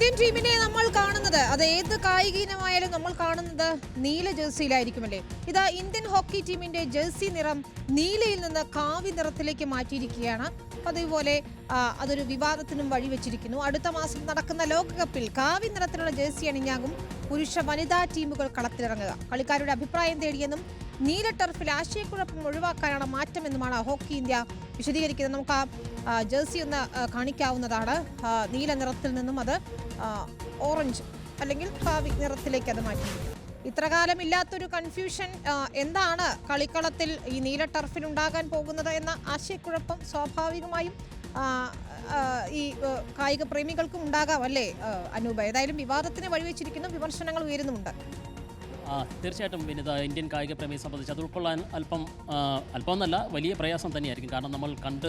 Indian ടീമിനെ നമ്മൾ കാണുന്നത്, അത് ഏത് കായിക ഇനമായാലും നമ്മൾ കാണുന്നത് നീല ജേഴ്സിയിലായിരിക്കുമല്ലേ. ഇതാ ഇന്ത്യൻ ഹോക്കി ടീമിന്റെ ജേഴ്സി നിറം നീലയിൽ നിന്ന് കാവി നിറത്തിലേക്ക് മാറ്റിയിരിക്കുകയാണ്. അതേപോലെ അതൊരു വിവാദത്തിനും വഴിവെച്ചിരിക്കുന്നു. അടുത്ത മാസം നടക്കുന്ന ലോകകപ്പിൽ കാവി നിറത്തിലുള്ള ജേഴ്സി അണിഞ്ഞാകും പുരുഷ വനിതാ ടീമുകൾ കളത്തിലിറങ്ങുക. കളിക്കാരുടെ അഭിപ്രായം തേടിയെന്നും നീല ടർഫിൽ ആശയക്കുഴപ്പം ഒഴിവാക്കാനാണ് മാറ്റമെന്നുമാണ് ഹോക്കി ഇന്ത്യ വിശദീകരിക്കുന്നത്. നമുക്ക് ആ ജേഴ്സി ഒന്ന് കാണിക്കാവുന്നതാണ്. നീല നിറത്തിൽ നിന്നും അത് ഓറഞ്ച് അല്ലെങ്കിൽ കാവി നിറത്തിലേക്ക് അത് മാറ്റിയിരിക്കും. ഇത്രകാലം ഇല്ലാത്തൊരു കൺഫ്യൂഷൻ എന്താണ് കളിക്കളത്തിൽ ഈ നീല ടർഫിൽ ഉണ്ടാകാൻ പോകുന്നത് എന്ന ആശയക്കുഴപ്പം സ്വാഭാവികമായും ഈ കായിക പ്രേമികൾക്കും ഉണ്ടാകാം അല്ലേ അനൂപ? ഏതായാലും വിവാദത്തിന് വഴിവെച്ചിരിക്കുന്നു, വിമർശനങ്ങൾ ഉയരുന്നുമുണ്ട്. തീർച്ചയായിട്ടും വിനിത, ഇന്ത്യൻ കായിക പ്രേമിയെ സംബന്ധിച്ച് അത് ഉൾക്കൊള്ളാൻ അല്പമെന്നല്ല വലിയ പ്രയാസം തന്നെയായിരിക്കും. കാരണം നമ്മൾ കണ്ട്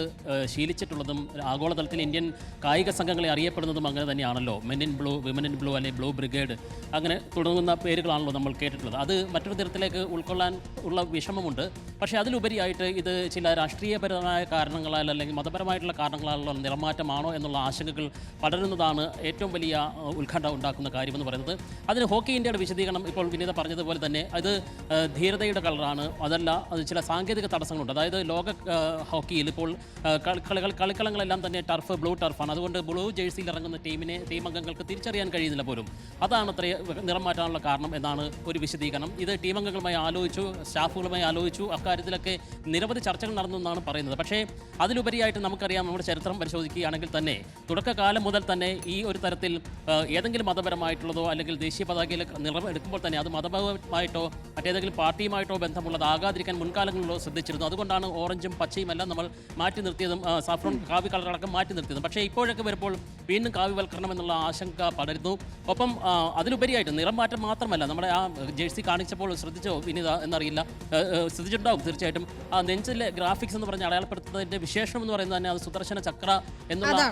ശീലിച്ചിട്ടുള്ളതും ആഗോളതലത്തിൽ ഇന്ത്യൻ കായിക സംഘങ്ങളെ അറിയപ്പെടുന്നതും അങ്ങനെ തന്നെയാണല്ലോ. Men in blue, women in blue, അല്ലെങ്കിൽ ബ്ലൂ ബ്രിഗേഡ്, അങ്ങനെ തുടങ്ങുന്ന പേരുകളാണല്ലോ നമ്മൾ കേട്ടിട്ടുള്ളത്. അത് മറ്റൊരു തരത്തിലേക്ക് ഉൾക്കൊള്ളാൻ ഉള്ള വിഷമമുണ്ട്. പക്ഷേ അതിലുപരിയായിട്ട് ഇത് ചില രാഷ്ട്രീയപരമായ കാരണങ്ങളാൽ അല്ലെങ്കിൽ മതപരമായിട്ടുള്ള കാരണങ്ങളാലുള്ള നിറമാറ്റമാണോ എന്നുള്ള ആശങ്കകൾ പടരുന്നതാണ് ഏറ്റവും വലിയ ഉത്കണ്ഠ ഉണ്ടാക്കുന്ന കാര്യമെന്ന് പറയുന്നത്. അതിന് ഹോക്കി ഇന്ത്യയുടെ വിശദീകരണം ഇപ്പോൾ വിനീത പറഞ്ഞതുപോലെ തന്നെ അത് ധീരതയുടെ കളറാണ്. അതല്ല, അത് ചില സാങ്കേതിക തടസ്സങ്ങളുണ്ട്. അതായത് ലോക ഹോക്കിയിൽ ഇപ്പോൾ കളിക്കളങ്ങളെല്ലാം തന്നെ ടർഫ് ബ്ലൂ ടർഫാണ്. അതുകൊണ്ട് ബ്ലൂ ജേഴ്സിയിൽ ഇറങ്ങുന്ന ടീം അംഗങ്ങൾക്ക് തിരിച്ചറിയാൻ കഴിയുന്നില്ല പോലും. അതാണ് അത്ര നിറം മാറ്റാനുള്ള കാരണം എന്നാണ് ഒരു വിശദീകരണം. ഇത് ടീം അംഗങ്ങളുമായി ആലോചിച്ചു, സ്റ്റാഫുകളുമായി ആലോചിച്ചു, അക്കാര്യത്തിലൊക്കെ നിരവധി ചർച്ചകൾ നടന്നു എന്നാണ് പറയുന്നത്. പക്ഷേ അതിലുപരിയായിട്ട് നമുക്കറിയാം, നമ്മുടെ ചരിത്രം പരിശോധിക്കുകയാണെങ്കിൽ തന്നെ തുടക്കകാലം മുതൽ തന്നെ ഈ ഒരു തരത്തിൽ ഏതെങ്കിലും മതപരമായിട്ടുള്ളതോ അല്ലെങ്കിൽ ദേശീയ പതാകയിൽ നിറം എടുക്കുമ്പോൾ തന്നെ അത് മതപരമായിട്ടോ മറ്റേതെങ്കിലും പാർട്ടിയുമായിട്ടോ ബന്ധമുള്ളതാകാതിരിക്കാൻ മുൻകാലങ്ങളിലോ ശ്രദ്ധിച്ചിരുന്നു. അതുകൊണ്ടാണ് ഓറഞ്ചും പച്ചയും എല്ലാം നമ്മൾ മാറ്റി നിർത്തിയതും സാഫ്രോൺ കാവി കളറടക്കം മാറ്റി നിർത്തിയതും. പക്ഷേ ഇപ്പോഴൊക്കെ വരുമ്പോൾ വീണ്ടും കാവ്യവൽക്കരണം എന്നുള്ള ആശങ്ക പടരുന്നു. ഒപ്പം അതിലുപരിയായിട്ട് നിറം മാറ്റം മാത്രമല്ല, നമ്മുടെ ആ ജേഴ്സി കാണിച്ചപ്പോൾ ശ്രദ്ധിച്ചോ വിനിത എന്നറിയില്ല, ശ്രദ്ധിച്ചിട്ടുണ്ടാവും തീർച്ചയായിട്ടും. ആ നെഞ്ചിലെ ഗ്രാഫിക്സ് എന്ന് പറഞ്ഞ് അടയാളപ്പെടുത്തുന്നതിൻ്റെ വിശേഷണം എന്ന് പറയുന്നത് തന്നെ അത് സുദർശന ചക്ര എന്നുള്ള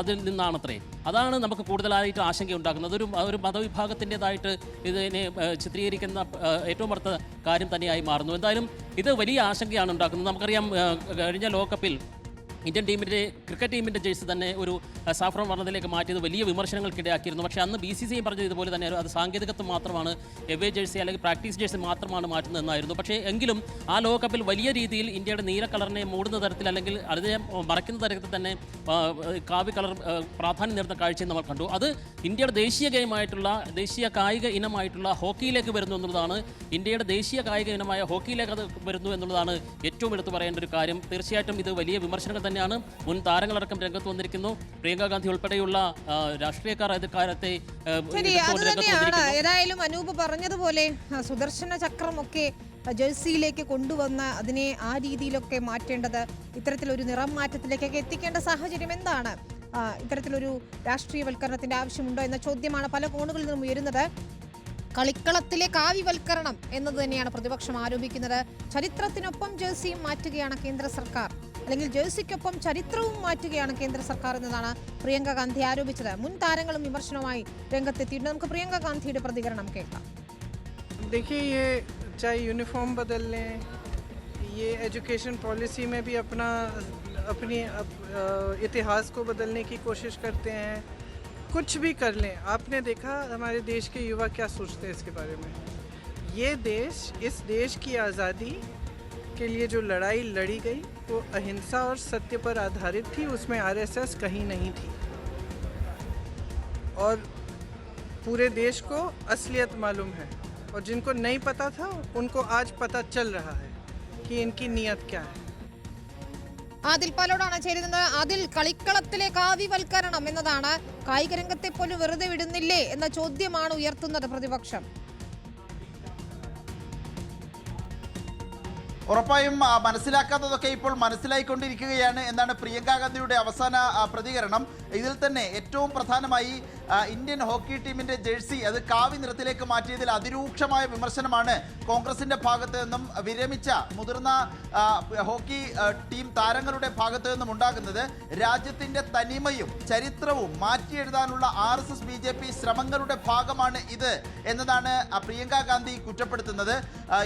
അതിൽ നിന്നാണത്രേ. അതാണ് നമുക്ക് കൂടുതലായിട്ട് ആശങ്ക ഉണ്ടാക്കുന്നത്. ഒരു മതവിഭാഗത്തിൻ്റെതായിട്ട് ഇതിനെ ചിത്രീകരിക്കുന്ന ഏറ്റവും അടുത്ത കാര്യം തന്നെയായി മാറുന്നു. എന്തായാലും ഇത് വലിയ ആശങ്കയാണ് ഉണ്ടാക്കുന്നത്. നമുക്കറിയാം, കഴിഞ്ഞ ലോകകപ്പിൽ ഇന്ത്യൻ ടീമിൻ്റെ ക്രിക്കറ്റ് ടീമിൻ്റെ ജേഴ്സി തന്നെ ഒരു സാഫ്രോൺ വർണ്ണത്തിലേക്ക് മാറ്റിയത് വലിയ വിമർശനങ്ങൾക്കിടയാക്കിയിരുന്നു. പക്ഷേ അന്ന് BCCI പറഞ്ഞത് ഇതുപോലെ തന്നെ അത് സാങ്കേതികത്വം മാത്രമാണ്, എവേ ജേഴ്സി അല്ലെങ്കിൽ പ്രാക്ടീസ് ജേഴ്സി മാത്രമാണ് മാറ്റുന്നതെന്നായിരുന്നു. പക്ഷേ എങ്കിലും ആ ലോകകപ്പിൽ വലിയ രീതിയിൽ ഇന്ത്യയുടെ നീല കളറിനെ മൂടുന്ന തരത്തിൽ അല്ലെങ്കിൽ അതിനെ മറയ്ക്കുന്ന തരത്തിൽ തന്നെ കാവ്യ കളർ പ്രാധാന്യം നേടുന്ന കാഴ്ചയും നമ്മൾ കണ്ടു. അത് ഇന്ത്യയുടെ ദേശീയ ഗെയിമായിട്ടുള്ള ദേശീയ കായിക ഇനമായിട്ടുള്ള ഹോക്കിയിലേക്ക് വരുന്നു എന്നുള്ളതാണ്. ഇന്ത്യയുടെ ദേശീയ കായിക ഇനമായ ഹോക്കിയിലേക്ക് അത് വരുന്നു എന്നുള്ളതാണ് ഏറ്റവും എടുത്തു പറയേണ്ട ഒരു കാര്യം. തീർച്ചയായിട്ടും ഇത് വലിയ വിമർശനങ്ങൾ തന്നെയാണ്. മുൻ താരങ്ങളടക്കം രംഗത്ത് വന്നിരിക്കുന്നു. പ്രിയങ്ക ഗാന്ധി ഉൾപ്പെടെയുള്ള രാഷ്ട്രീയക്കാർ എതിർക്കാരത്തെ ഏതായാലും അനൂപ് പറഞ്ഞതുപോലെ സുദർശന ചക്രമൊക്കെ ജേഴ്സിയിലേക്ക് കൊണ്ടുവന്ന് അതിനെ ആ രീതിയിലൊക്കെ മാറ്റേണ്ടത്, ഇത്തരത്തിലൊരു നിറം മാറ്റത്തിലേക്കൊക്കെ എത്തിക്കേണ്ട സാഹചര്യം എന്താണ്? ഇത്തരത്തിലൊരു രാഷ്ട്രീയവൽക്കരണത്തിന്റെ ആവശ്യമുണ്ടോ എന്ന ചോദ്യമാണ് പല കോണുകളിൽ നിന്നും ഉയരുന്നത്. കളിക്കളത്തിലെ കാവ്യവൽക്കരണം എന്നത് തന്നെയാണ് പ്രതിപക്ഷം ആരോപിക്കുന്നത്. ചരിത്രത്തിനൊപ്പം ജേഴ്സിയും മാറ്റുകയാണ് കേന്ദ്ര സർക്കാർ, അല്ലെങ്കിൽ ജേഴ്സിക്കൊപ്പം ചരിത്രവും മാറ്റുകയാണ് കേന്ദ്ര സർക്കാർ എന്നതാണ് പ്രിയങ്ക ഗാന്ധി ആരോപിച്ചത്. മുൻ താരങ്ങളും വിമർശനവുമായി രംഗത്തെത്തിയിട്ടുണ്ട്. നമുക്ക് പ്രിയങ്ക ഗാന്ധിയുടെ പ്രതികരണം കേൾക്കാം. देखिए, ये चाहे यूनिफॉर्म बदल लें, ये एजुकेशन पॉलिसी में भी अपनी इतिहास को बदलने की कोशिश करते हैं, कुछ भी कर लें। आपने देखा हमारे देश के युवा क्या सोचते हैं इसके बारे में। ये देश, इस देश की आज़ादी के लिए जो लड़ाई लड़ी गई वो अहिंसा और सत्य पर आधारित थी, उसमें RSS कहीं नहीं थी। और पूरे देश को असलियत मालूम है, और जिनको नहीं पता था उनको आज पता चल रहा है कि इनकी नीयत क्या है. ആദിൽ പാലോടാണ് ചേരുന്നത്. ആദിൽ, കളിക്കളത്തിലെ കാവ്യവൽക്കരണം എന്നതാണ് കായിക രംഗത്തെ പോലും വെറുതെ വിടുന്നില്ലേ എന്ന ചോദ്യമാണ് ഉയർത്തുന്നത് പ്രതിപക്ഷം. ഉറപ്പായും മനസ്സിലാക്കാത്തതൊക്കെ ഇപ്പോൾ മനസ്സിലായിക്കൊണ്ടിരിക്കുകയാണ് എന്നാണ് പ്രിയങ്ക ഗാന്ധിയുടെ അവസാന പ്രതികരണം. ഇതിൽ തന്നെ ഏറ്റവും പ്രധാനമായി ഇന്ത്യൻ ഹോക്കി ടീമിൻ്റെ ജേഴ്സി അത് കാവി നിറത്തിലേക്ക് മാറ്റിയതിൽ അതിരൂക്ഷമായ വിമർശനമാണ് കോൺഗ്രസിൻ്റെ ഭാഗത്ത് നിന്നും വിരമിച്ച മുതിർന്ന ഹോക്കി ടീം താരങ്ങളുടെ ഭാഗത്ത് നിന്നും ഉണ്ടാകുന്നത്. രാജ്യത്തിൻ്റെ തനിമയും ചരിത്രവും മാറ്റിയെഴുതാനുള്ള RSS BJP ശ്രമങ്ങളുടെ ഭാഗമാണ് ഇത് എന്നതാണ് പ്രിയങ്ക ഗാന്ധി കുറ്റപ്പെടുത്തുന്നത്.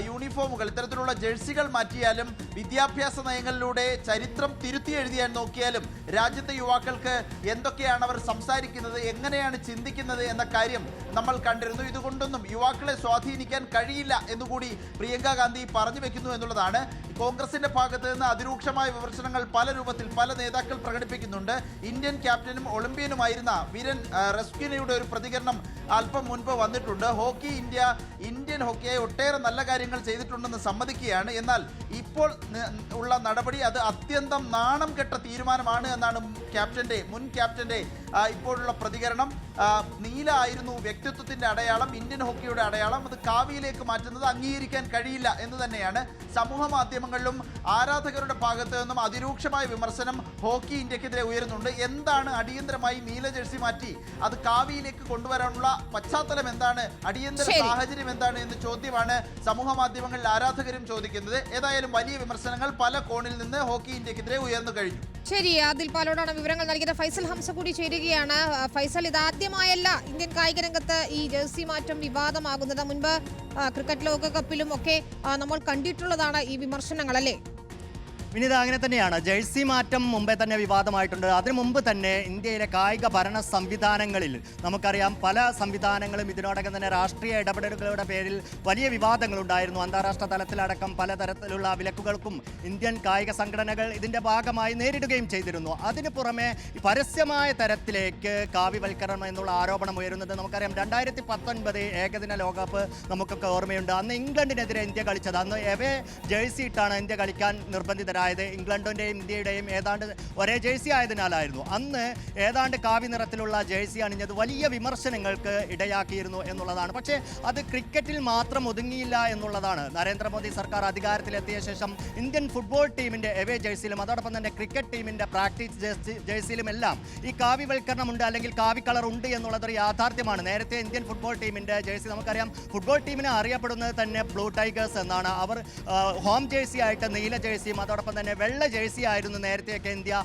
യൂണിഫോമുകൾ, ഇത്തരത്തിലുള്ള ജേഴ്സികൾ മാറ്റിയാലും വിദ്യാഭ്യാസ നയങ്ങളിലൂടെ ചരിത്രം തിരുത്തി എഴുതിയാൽ നോക്കിയാലും രാജ്യത്തെ യുവാക്കൾക്ക് എന്തൊക്കെയാണ് അവർ സംസാരിക്കുന്നത്, എങ്ങനെയാണ് എന്തൊക്കെയാണ് ചിന്തിക്കുന്നത് എന്ന കാര്യം നമ്മൾ കണ്ടിരുന്നു. ഇതുകൊണ്ടൊന്നും യുവാക്കളെ സ്വാധീനിക്കാൻ കഴിയില്ല എന്നുകൂടി പ്രിയങ്ക ഗാന്ധി പറഞ്ഞു വെക്കുന്നു എന്നുള്ളതാണ്. കോൺഗ്രസിന്റെ ഭാഗത്ത് നിന്ന് അതിരൂക്ഷമായ വിമർശനങ്ങൾ പല രൂപത്തിൽ പല നേതാക്കൾ പ്രകടിപ്പിക്കുന്നുണ്ട്. ഇന്ത്യൻ ക്യാപ്റ്റനും ഒളിമ്പ്യനുമായിരുന്ന വീരൻ റെസ്ക്യൂനയുടെ ഒരു പ്രതികരണം അല്പം മുൻപ് വന്നിട്ടുണ്ട്. ഹോക്കി ഇന്ത്യ ഇന്ത്യൻ ഹോക്കിയെ ഒട്ടേറെ നല്ല കാര്യങ്ങൾ ചെയ്തിട്ടുണ്ടെന്ന് സമ്മതിക്കുകയാണ്. എന്നാൽ ഇപ്പോൾ ഉള്ള നടപടി അത് അത്യന്തം നാണം കെട്ട തീരുമാനമാണ് എന്നാണ് മുൻ ക്യാപ്റ്റന്റെ ഇപ്പോഴുള്ള പ്രതികരണം. നീല ആയിരുന്നു വ്യക്തിത്വത്തിന്റെ അടയാളം, ഇന്ത്യൻ ഹോക്കിയുടെ അടയാളം. അത് കാവിയിലേക്ക് മാറ്റുന്നത് അംഗീകരിക്കാൻ കഴിയില്ല എന്ന് തന്നെയാണ്. സമൂഹ മാധ്യമങ്ങളിലും ആരാധകരുടെ ഭാഗത്തു നിന്നും അതിരൂക്ഷമായ വിമർശനം ഹോക്കി ഇന്ത്യക്കെതിരെ ഉയരുന്നുണ്ട്. എന്താണ് അടിയന്തരമായി നീല ജേഴ്സി മാറ്റി അത് കാവിയിലേക്ക് കൊണ്ടുവരാനുള്ള പശ്ചാത്തലം എന്താണ്, അടിയന്തര സാഹചര്യം എന്താണ് എന്ന ചോദ്യമാണ് സമൂഹ മാധ്യമങ്ങളിൽ ആരാധകരും ചോദിക്കുന്നത്. ഏതായാലും വലിയ വിമർശനങ്ങൾ പല കോണിൽ നിന്ന് ഹോക്കി ഇന്ത്യക്കെതിരെ ഉയർന്നു കഴിഞ്ഞു. ശരി, ആദിൽ പാലോടാണ് വിവരങ്ങൾ നൽകിയത്. ഫൈസൽ ഹംസ കൂടി ചേരുകയാണ്. ഫൈസൽ, ഇതാദ്യമായല്ല ഇന്ത്യൻ കായിക രംഗത്ത് ഈ ജേഴ്സി മാറ്റം വിവാദമാകുന്നത്. മുൻപ് ക്രിക്കറ്റ് ലോകകപ്പിലും ഒക്കെ നമ്മൾ കണ്ടിട്ടുള്ളതാണ് ഈ വിമർശനങ്ങൾ, അല്ലേ? വിനീത, അങ്ങനെ തന്നെയാണ്. ജേഴ്സി മാറ്റം മുമ്പേ തന്നെ വിവാദമായിട്ടുണ്ട്. അതിനു മുമ്പ് തന്നെ ഇന്ത്യയിലെ കായിക ഭരണ സംവിധാനങ്ങളിൽ നമുക്കറിയാം പല സംവിധാനങ്ങളും ഇതിനോടകം തന്നെ രാഷ്ട്രീയ ഇടപെടലുകളുടെ പേരിൽ വലിയ വിവാദങ്ങളുണ്ടായിരുന്നു. അന്താരാഷ്ട്ര തലത്തിലടക്കം പലതരത്തിലുള്ള വിലക്കുകൾക്കും ഇന്ത്യൻ കായിക സംഘടനകൾ ഇതിൻ്റെ ഭാഗമായി നേരിടുകയും ചെയ്തിരുന്നു. അതിനു പുറമെ പരസ്യമായ തരത്തിലേക്ക് കാവ്യവൽക്കരണം എന്നുള്ള ആരോപണം ഉയരുന്നത് നമുക്കറിയാം. 2019 ഏകദിന ലോകകപ്പ് നമുക്കൊക്കെ ഓർമ്മയുണ്ട്. അന്ന് ഇംഗ്ലണ്ടിനെതിരെ ഇന്ത്യ കളിച്ചത്, അന്ന് എവേ ജേഴ്സി ഇട്ടാണ് ഇന്ത്യ കളിക്കാൻ നിർബന്ധിതരായത്. ഇംഗ്ലണ്ടിൻ്റെയും ഇന്ത്യയുടെയും ഏതാണ്ട് ഒരേ ജേഴ്സി ആയതിനാലായിരുന്നു. അന്ന് ഏതാണ്ട് കാവി നിറത്തിലുള്ള ജേഴ്സി അണിഞ്ഞത് വലിയ വിമർശനങ്ങൾക്ക് ഇടയാക്കിയിരുന്നു എന്നുള്ളതാണ്. പക്ഷേ അത് ക്രിക്കറ്റിൽ മാത്രം ഒതുങ്ങിയില്ല എന്നുള്ളതാണ്. നരേന്ദ്രമോദി സർക്കാർ അധികാരത്തിലെത്തിയ ശേഷം ഇന്ത്യൻ ഫുട്ബോൾ ടീമിൻ്റെ എവേ ജേഴ്സിയിലും അതോടൊപ്പം തന്നെ ക്രിക്കറ്റ് ടീമിൻ്റെ പ്രാക്ടീസ് ജേഴ്സിയിലും എല്ലാം ഈ കാവ്യവൽക്കരണം ഉണ്ട്, അല്ലെങ്കിൽ കാവി കളർ ഉണ്ട് എന്നുള്ളതൊരു യാഥാർത്ഥ്യമാണ്. നേരത്തെ ഇന്ത്യൻ ഫുട്ബോൾ ടീമിൻ്റെ ജേഴ്സി നമുക്കറിയാം, ഫുട്ബോൾ ടീമിനെ അറിയപ്പെടുന്നത് തന്നെ ബ്ലൂ ടൈഗേഴ്സ് എന്നാണ്. അവർ ഹോം ജേഴ്സി ആയിട്ട് നീല ജേഴ്സിയും അതോടൊപ്പം തന്നെ വെള്ള ജേഴ്സി ആയിരുന്നു നേരത്തെയൊക്കെ ഇന്ത്യ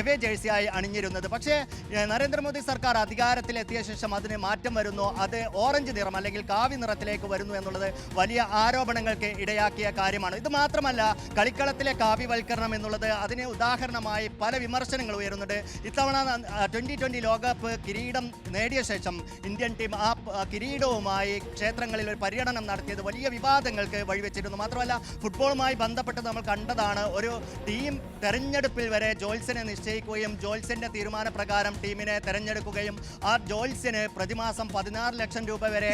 എവേ ജേഴ്സിയായി അണിഞ്ഞിരുന്നത്. പക്ഷേ നരേന്ദ്രമോദി സർക്കാർ അധികാരത്തിലെത്തിയ ശേഷം അതിന് മാറ്റം വരുന്നു. അത് ഓറഞ്ച് നിറം അല്ലെങ്കിൽ കാവി നിറത്തിലേക്ക് വരുന്നു എന്നുള്ളത് വലിയ ആരോപണങ്ങൾക്ക് ഇടയാക്കിയ കാര്യമാണ്. ഇത് മാത്രമല്ല, കളിക്കളത്തിലെ കാവ്യവൽക്കരണം എന്നുള്ളത് അതിന് ഉദാഹരണമായി പല വിമർശനങ്ങൾ ഉയരുന്നുണ്ട്. ഇത്തവണ 2020 ലോകകപ്പ് കിരീടം നേടിയ ശേഷം ഇന്ത്യൻ ടീം ആ കിരീടവുമായി ക്ഷേത്രങ്ങളിൽ ഒരു പര്യടനം നടത്തിയത് വലിയ വിവാദങ്ങൾക്ക് വഴിവെച്ചിരുന്നു. മാത്രമല്ല, ഫുട്ബോളുമായി ബന്ധപ്പെട്ട് നമ്മൾ കണ്ടതാണ്, ഒരു ടീം തെരഞ്ഞെടുപ്പിൽ വരെ ജോത്സ്യനെ നിശ്ചയിക്കുകയും ജോത്സ്യന്റെ തീരുമാനപ്രകാരം ടീമിനെ തെരഞ്ഞെടുക്കുകയും ആ ജോത്സ്യന് പ്രതിമാസം 16 ലക്ഷം രൂപ വരെ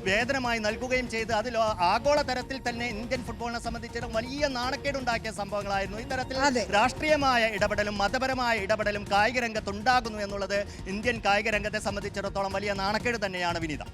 വേതനമായി നൽകുകയും ചെയ്ത് അതിൽ ആഗോള തരത്തിൽ തന്നെ ഇന്ത്യൻ ഫുട്ബോളിനെ സംബന്ധിച്ചിടത്തോളം വലിയ നാണക്കേടുണ്ടാക്കിയ സംഭവങ്ങളായിരുന്നു. ഇത്തരത്തിൽ രാഷ്ട്രീയമായ ഇടപെടലും മതപരമായ ഇടപെടലും കായിക രംഗത്തുണ്ടാകുന്നു എന്നുള്ളത് ഇന്ത്യൻ കായിക രംഗത്തെ സംബന്ധിച്ചിടത്തോളം വലിയ നാണക്കേട് തന്നെയാണ് വിനീത.